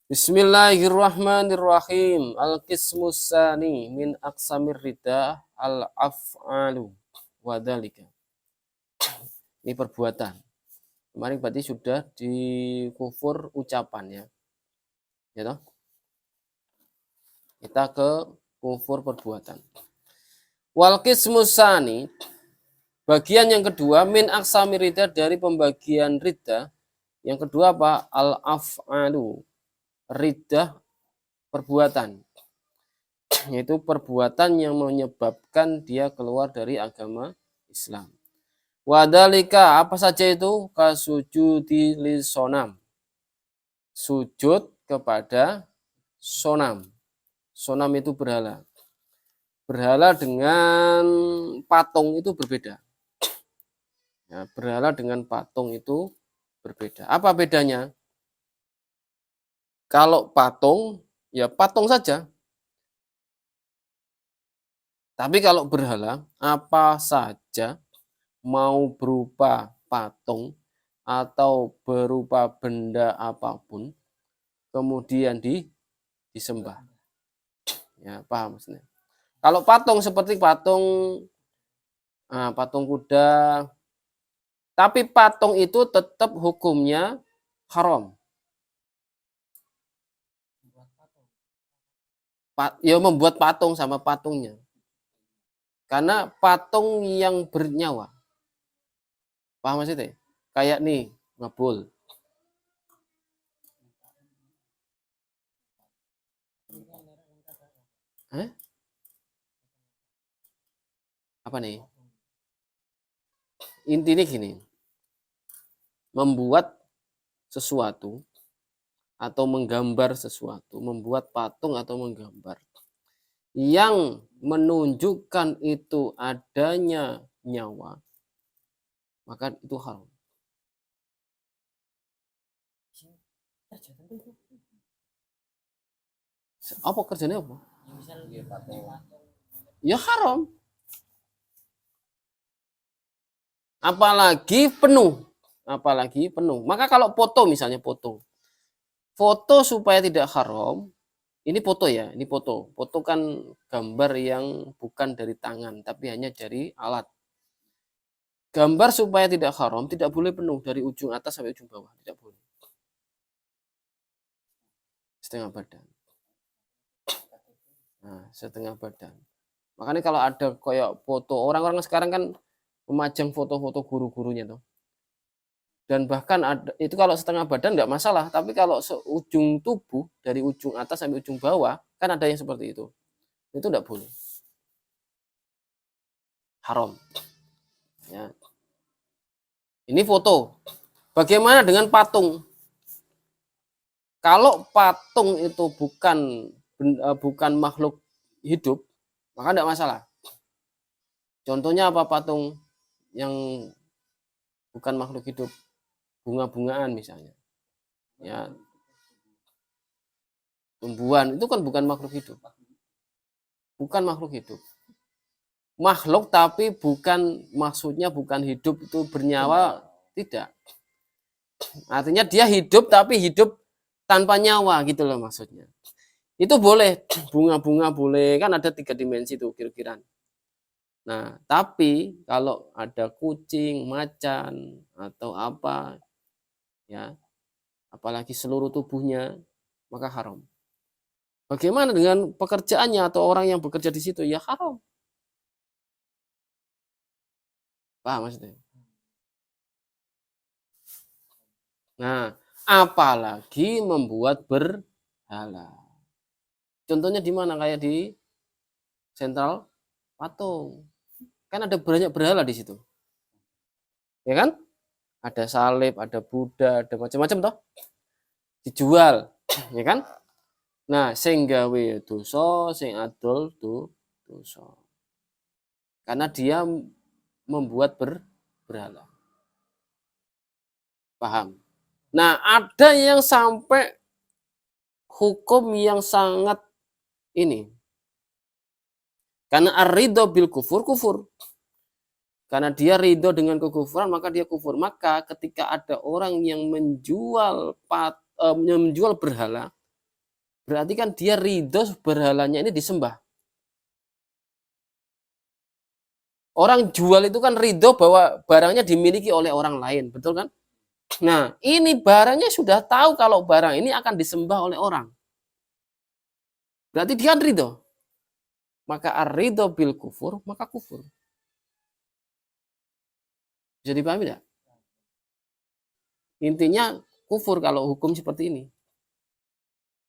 Bismillahirrahmanirrahim. Al-qismus tsani min aqsamir rida al-af'alu wa dzalika. Ini perbuatan. Kemarin berarti sudah di kufur ucapan ya. Ya toh? Kita ke kufur perbuatan. Wal qismus tsani, bagian yang kedua min aqsamir rida, dari pembagian rida. Yang kedua apa? Al-af'alu. Riddah perbuatan, yaitu perbuatan yang menyebabkan dia keluar dari agama Islam. Wadalika, apa saja itu? Kasujudi lisonam, sujud kepada sonam. Sonam itu berhala. Berhala dengan patung itu berbeda. Ya, berhala dengan patung itu berbeda. Apa bedanya? Kalau patung, ya patung saja. Tapi kalau berhala, apa saja, mau berupa patung atau berupa benda apapun, kemudian disembah. Ya, paham maksudnya. Kalau patung seperti patung patung kuda, tapi patung itu tetap hukumnya haram. Ya membuat patung sama patungnya. Karena patung yang bernyawa. Paham maksudnya? Kayak nih, ngabul. Apa nih? Intinya gini. Membuat sesuatu atau menggambar sesuatu, membuat patung atau menggambar yang menunjukkan itu adanya nyawa, maka itu haram. Apa kerjanya apa? Ya haram. Apalagi penuh. Maka kalau foto misalnya foto supaya tidak haram, ini foto ya, ini foto. Foto kan gambar yang bukan dari tangan, tapi hanya dari alat. Gambar supaya tidak haram, tidak boleh penuh dari ujung atas sampai ujung bawah, tidak boleh. Setengah badan. Nah, setengah badan. Makanya kalau ada kayak foto, orang-orang sekarang kan memajang foto-foto guru-gurunya tuh. Dan bahkan ada, itu kalau setengah badan nggak masalah, tapi kalau seujung tubuh dari ujung atas sampai ujung bawah kan ada yang seperti itu nggak boleh, haram ya. Ini foto. Bagaimana dengan patung? Kalau patung itu bukan makhluk hidup, maka nggak masalah. Contohnya apa patung yang bukan makhluk hidup? Bunga-bungaan misalnya, ya, tumbuhan itu kan bukan makhluk hidup, makhluk tapi maksudnya bukan hidup itu bernyawa, tidak, artinya dia hidup tapi hidup tanpa nyawa gitu loh maksudnya. Itu boleh, bunga-bunga boleh, kan ada 3 dimensi tuh kira-kira. Nah tapi kalau ada kucing, macan atau apa ya, apalagi seluruh tubuhnya, maka haram. Bagaimana dengan pekerjaannya atau orang yang bekerja di situ? Ya haram. Paham maksudnya? Nah, apalagi membuat berhala. Contohnya di mana? Kayak di Sentral Patung. Kan ada banyak berhala di situ. Ya kan? Ada salib, ada Buddha, ada macam-macam toh. Dijual, ya kan? Nah, sing gawe dosa, sing adol tuh dosa. Karena dia membuat berhala. Paham? Nah, ada yang sampai hukum yang sangat ini. Karena ar-ridho bil kufur. Karena dia ridho dengan kekufuran, maka dia kufur. Maka ketika ada orang yang menjual berhala, Berarti kan dia ridho berhalanya ini disembah. Orang jual itu kan ridho bahwa barangnya dimiliki oleh orang lain, betul kan? Nah, ini barangnya sudah tahu kalau barang ini akan disembah oleh orang. Berarti dia kan ridho. Maka ar-ridho bil kufur, maka kufur. Bisa dipahami tidak? Intinya kufur kalau hukum seperti ini.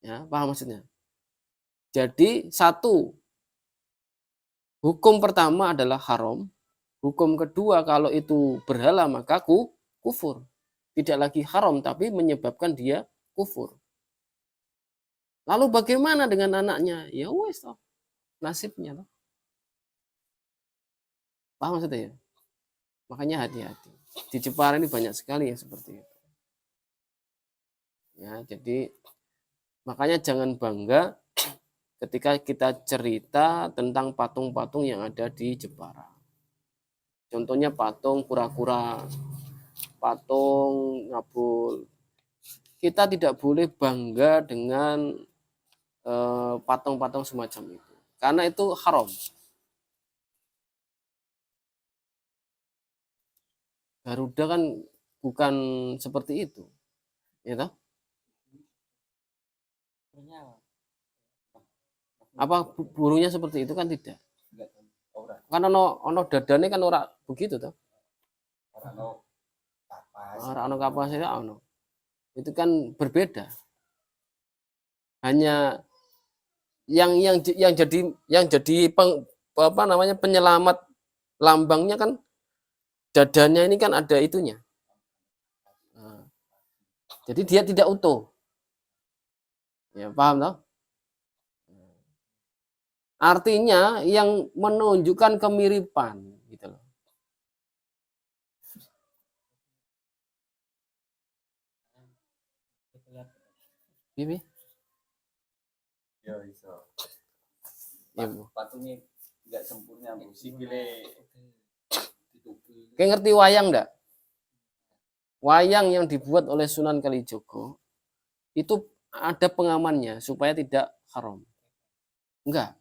Ya, paham maksudnya? Jadi satu, hukum pertama adalah haram. Hukum kedua kalau itu berhala maka kufur. Tidak lagi haram tapi menyebabkan dia kufur. Lalu bagaimana dengan anaknya? Ya wes toh, nasibnya toh. Paham maksudnya ya? Makanya hati-hati. Di Jepara ini banyak sekali yang seperti itu. Ya, jadi makanya jangan bangga ketika kita cerita tentang patung-patung yang ada di Jepara. Contohnya patung kura-kura, patung ngabul. Kita tidak boleh bangga dengan patung-patung semacam itu, karena itu haram. Garuda kan bukan seperti itu, ya toh? Apa burungnya seperti itu kan tidak? Kan ono dadane kan ora begitu toh? Ora ono kapasnya ono. Itu kan berbeda. Hanya yang jadi penyelamat lambangnya kan dadanya ini kan ada itunya. Nah, jadi dia tidak utuh. Ya, paham toh? Artinya yang menunjukkan kemiripan gitu loh. Ini? Ya iso. Ya, Patungnya enggak sempurna, Bu. Sikile ditutupi. Kayak ngerti wayang enggak? Wayang yang dibuat oleh Sunan Kalijogo itu ada pengamannya supaya tidak haram. Enggak.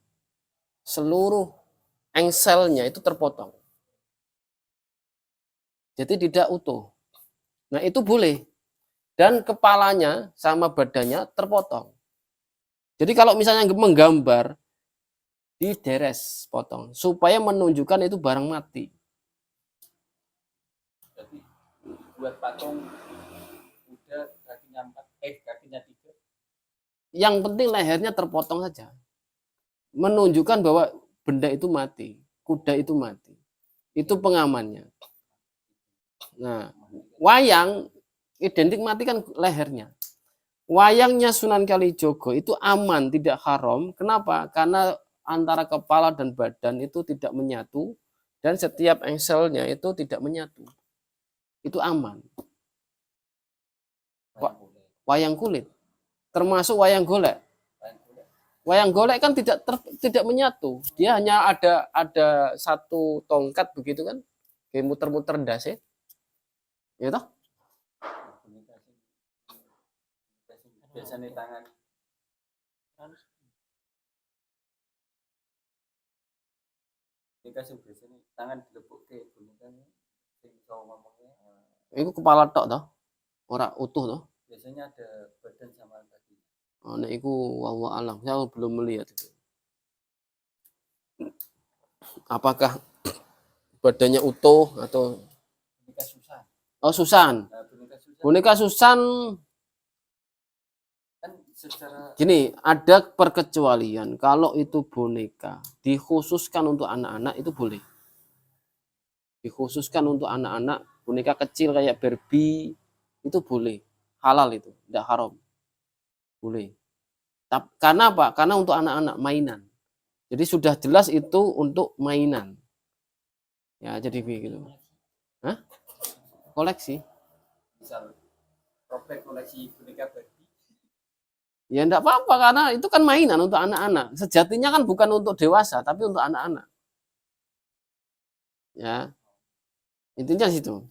Seluruh engselnya itu terpotong. Jadi tidak utuh. Nah, itu boleh. Dan kepalanya sama badannya terpotong. Jadi kalau misalnya menggambar dideres potong supaya menunjukkan itu barang mati. Jadi buat patung udah kakinya 4, kakinya 3. Yang penting lehernya terpotong saja. Menunjukkan bahwa benda itu mati, kuda itu mati. Itu pengamannya. Nah, wayang identik mati kan lehernya. Wayangnya Sunan Kalijogo itu aman, tidak haram. Kenapa? Karena antara kepala dan badan itu tidak menyatu dan setiap engselnya itu tidak menyatu. Itu aman. Wayang kulit, termasuk wayang golek. Wayang golek kan tidak menyatu. Dia hanya ada satu tongkat begitu kan, kayak muter-muter ndase. Ya toh? Biasanya tangan ini kasih biasanya tangan dilepuk ke bonekanya sing iso ngomongnya. Itu kepala tok toh, ora utuh toh. Biasanya ada badan sama kaki. Oh, nah itu wallahu alam. Saya belum melihat itu. Apakah badannya utuh atau Boneka Susan. oh Susan. Nah, boneka Susan Boneka Susan kan secara gini, ada perkecualian. Kalau itu boneka dikhususkan untuk anak-anak itu boleh. Dikhususkan untuk anak-anak, boneka kecil kayak Barbie itu boleh. Halal itu, tidak haram. Boleh. Karena apa? Karena untuk anak-anak mainan. Jadi sudah jelas itu untuk mainan. Ya, jadi begitu. Hah? Koleksi. misal robek koleksi boneka Barbie. Ya enggak apa-apa karena itu kan mainan untuk anak-anak. Sejatinya kan bukan untuk dewasa, tapi untuk anak-anak. Ya. Intinya situ.